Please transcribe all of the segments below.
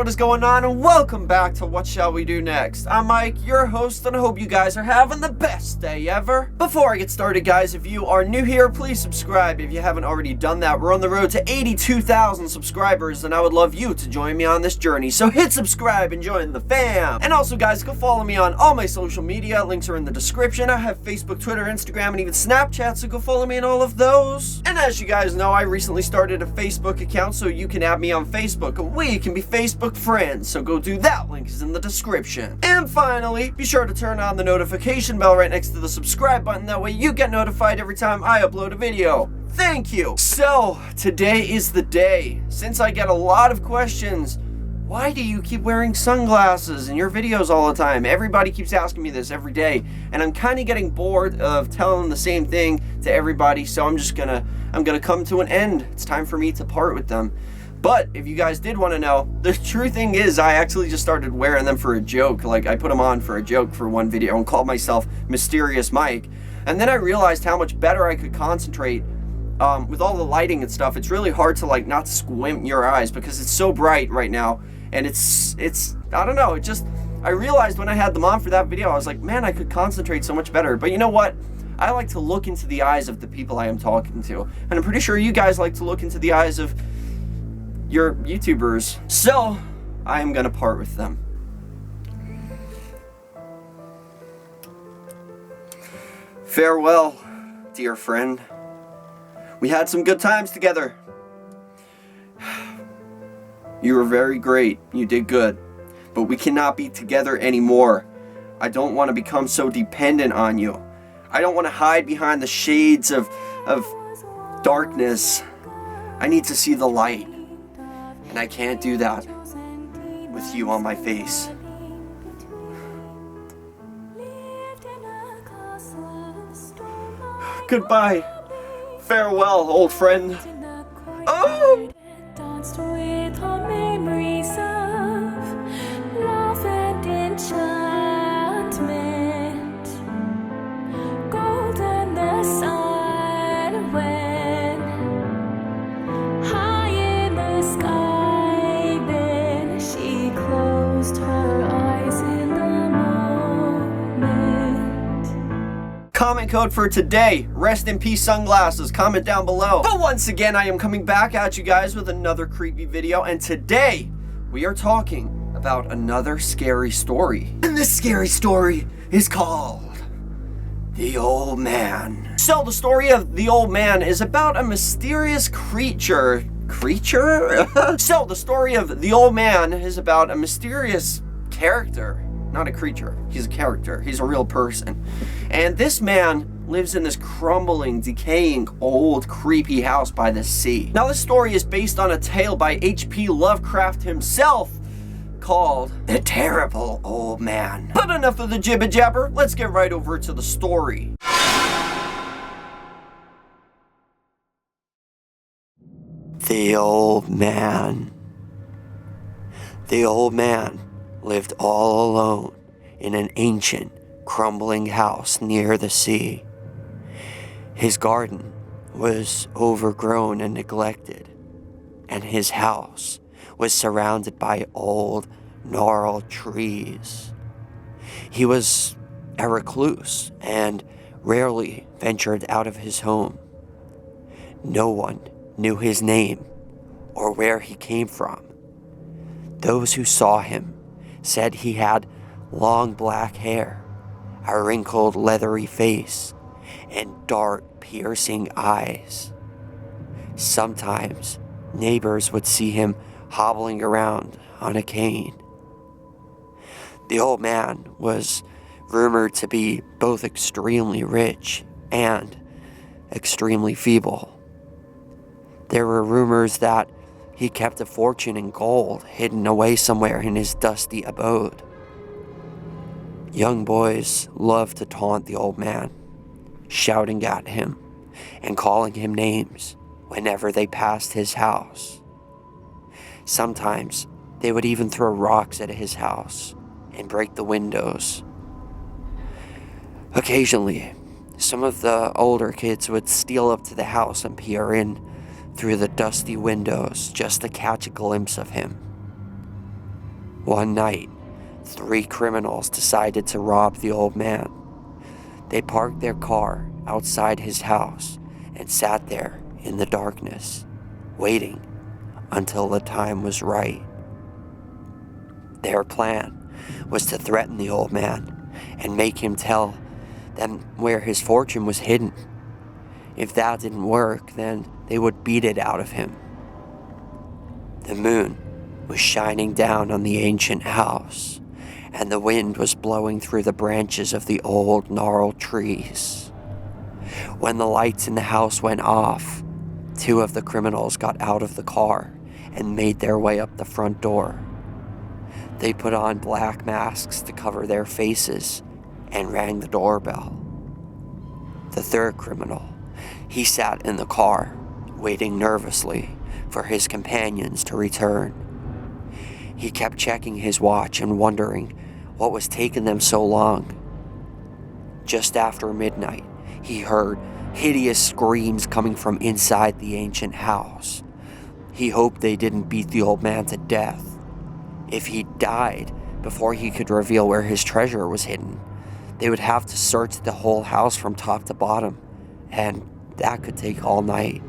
what is going on, and welcome back to What Shall We Do Next. I'm Mike, your host, and I hope you guys are having the best day ever. Before I get started, guys, if you are new here, please subscribe if you haven't already done that. We're on the road to 82,000 subscribers, and I would love you to join me on this journey, so hit subscribe and join the fam. And also, guys, go follow me on all my social media. Links are in the description. I have Facebook, Twitter, Instagram, and even Snapchat, so go follow me on all of those. And as you guys know, I recently started a Facebook account, so you can add me on Facebook, and we can be Facebook friends, so go do that. Link is in the description. And finally, be sure to turn on the notification bell right next to the subscribe button. That way you get notified every time I upload a video. Thank you. So, today is the day. Since I get a lot of questions, why do you keep wearing sunglasses in your videos all the time? Everybody keeps asking me this every day, and I'm kind of getting bored of telling the same thing to everybody, so I'm gonna come to an end. It's time for me to part with them. But if you guys did want to know, the true thing is I actually just started wearing them for a joke. Like, I put them on for a joke for one video and called myself Mysterious Mike. And then I realized how much better I could concentrate with all the lighting and stuff. It's really hard to not squint your eyes because it's so bright right now. And it's I don't know, I realized when I had them on for that video, I was like, man, I could concentrate so much better. But you know what? I like to look into the eyes of the people I am talking to. And I'm pretty sure you guys like to look into the eyes of your YouTubers. So, I am gonna part with them. Farewell, dear friend. We had some good times together. You were very great. You did good. But we cannot be together anymore. I don't want to become so dependent on you. I don't want to hide behind the shades of darkness. I need to see the light. And I can't do that with you on my face. Goodbye. Farewell, old friend. Oh! Danced with our memories of love and enchantment. Golden the sun went high in the sky. Then she closed her eyes in the moment. Comment code for today, rest in peace sunglasses. Comment down below. But once again, I am coming back at you guys with another creepy video, and today we are talking about another scary story. And this scary story is called The Old Man. So the story of The Old Man is about a mysterious creature. So the story of The Old Man is about a mysterious character. Not a creature. He's a character. He's a real person. And this man lives in this crumbling, decaying, old, creepy house by the sea. Now, this story is based on a tale by H.P. Lovecraft himself called The Terrible Old Man. But enough of the jibber jabber. Let's get right over to the story. The Old Man. The old man lived all alone in an ancient, crumbling house near the sea. His garden was overgrown and neglected, and his house was surrounded by old, gnarled trees. He was a recluse and rarely ventured out of his home. No one knew his name or where he came from. Those who saw him said he had long black hair, a wrinkled leathery face, and dark piercing eyes. Sometimes neighbors would see him hobbling around on a cane. The old man was rumored to be both extremely rich and extremely feeble. There were rumors that he kept a fortune in gold hidden away somewhere in his dusty abode. Young boys loved to taunt the old man, shouting at him and calling him names whenever they passed his house. Sometimes they would even throw rocks at his house and break the windows. Occasionally, some of the older kids would steal up to the house and peer in through the dusty windows just to catch a glimpse of him. One night, 3 criminals decided to rob the old man. They parked their car outside his house and sat there in the darkness, waiting until the time was right. Their plan was to threaten the old man and make him tell them where his fortune was hidden. If that didn't work, then they would beat it out of him. The moon was shining down on the ancient house, and the wind was blowing through the branches of the old gnarled trees. When the lights in the house went off, 2 of the criminals got out of the car and made their way up the front door. They put on black masks to cover their faces and rang the doorbell. The 3rd criminal, he sat in the car, waiting nervously for his companions to return. He kept checking his watch and wondering what was taking them so long. Just after midnight, he heard hideous screams coming from inside the ancient house. He hoped they didn't beat the old man to death. If he died before he could reveal where his treasure was hidden, they would have to search the whole house from top to bottom, and that could take all night.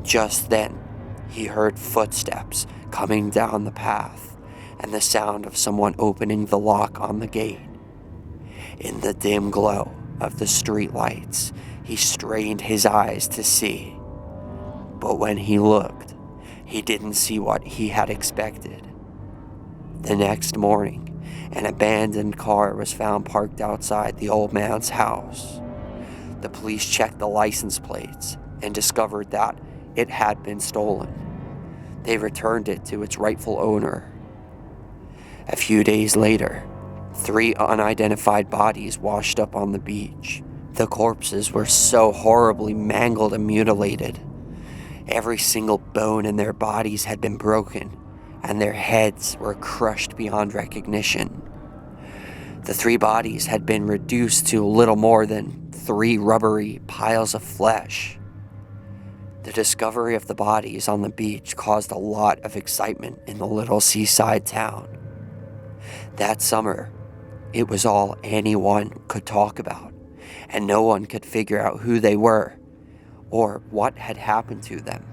Just then, he heard footsteps coming down the path and the sound of someone opening the lock on the gate. In the dim glow of the street lights, he strained his eyes to see. But when he looked, he didn't see what he had expected. The next morning, an abandoned car was found parked outside the old man's house. The police checked the license plates and discovered that it had been stolen. They returned it to its rightful owner. A few days later, 3 unidentified bodies washed up on the beach. The corpses were so horribly mangled and mutilated. Every single bone in their bodies had been broken, and their heads were crushed beyond recognition. The 3 bodies had been reduced to little more than 3 rubbery piles of flesh. The discovery of the bodies on the beach caused a lot of excitement in the little seaside town. That summer, it was all anyone could talk about, and no one could figure out who they were or what had happened to them.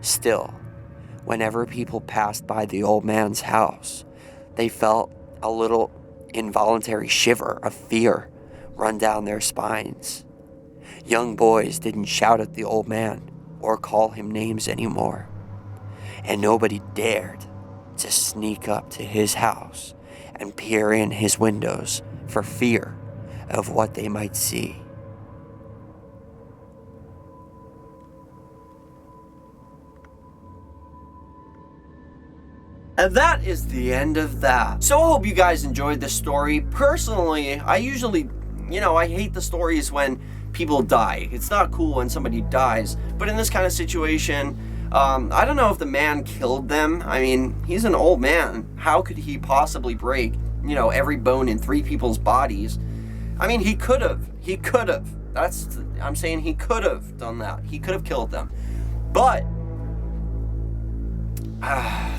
Still, whenever people passed by the old man's house, they felt a little involuntary shiver of fear run down their spines. Young boys didn't shout at the old man or call him names anymore, and nobody dared to sneak up to his house and peer in his windows for fear of what they might see. And that is the end of that. So I hope you guys enjoyed this story. Personally, I usually, I hate the stories when people die. It's not cool when somebody dies. But in this kind of situation, I don't know if the man killed them. I mean, he's an old man. How could he possibly break, every bone in 3 people's bodies? I mean, he could have. I'm saying he could have done that. He could have killed them. But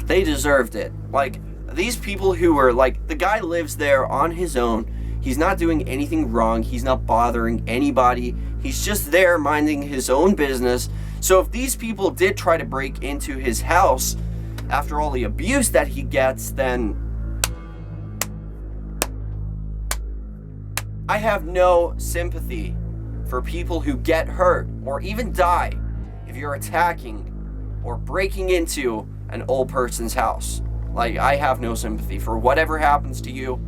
they deserved it. Like, these people who were, the guy lives there on his own. He's not doing anything wrong. He's not bothering anybody. He's just there minding his own business. So if these people did try to break into his house after all the abuse that he gets, then I have no sympathy for people who get hurt or even die if you're attacking or breaking into an old person's house. I have no sympathy for whatever happens to you.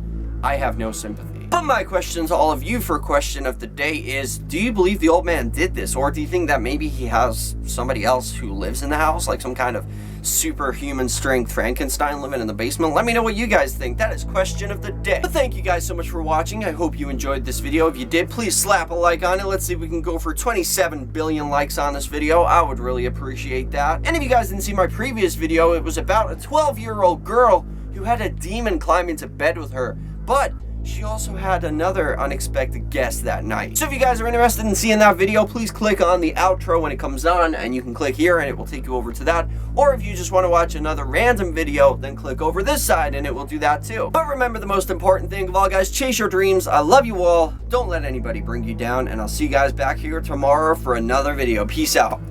I have no sympathy. But my question to all of you for question of the day is, do you believe the old man did this? Or do you think that maybe he has somebody else who lives in the house, like some kind of superhuman strength Frankenstein living in the basement? Let me know what you guys think. That is question of the day. But thank you guys so much for watching. I hope you enjoyed this video. If you did, please slap a like on it. Let's see if we can go for 27 billion likes on this video. I would really appreciate that. And if you guys didn't see my previous video, it was about a 12-year-old girl who had a demon climb into bed with her. But she also had another unexpected guest that night. So if you guys are interested in seeing that video, please click on the outro when it comes on, and you can click here and it will take you over to that. Or if you just want to watch another random video, then click over this side and it will do that too. But remember, the most important thing of all, guys, chase your dreams. I love you all. Don't let anybody bring you down, and I'll see you guys back here tomorrow for another video. Peace out.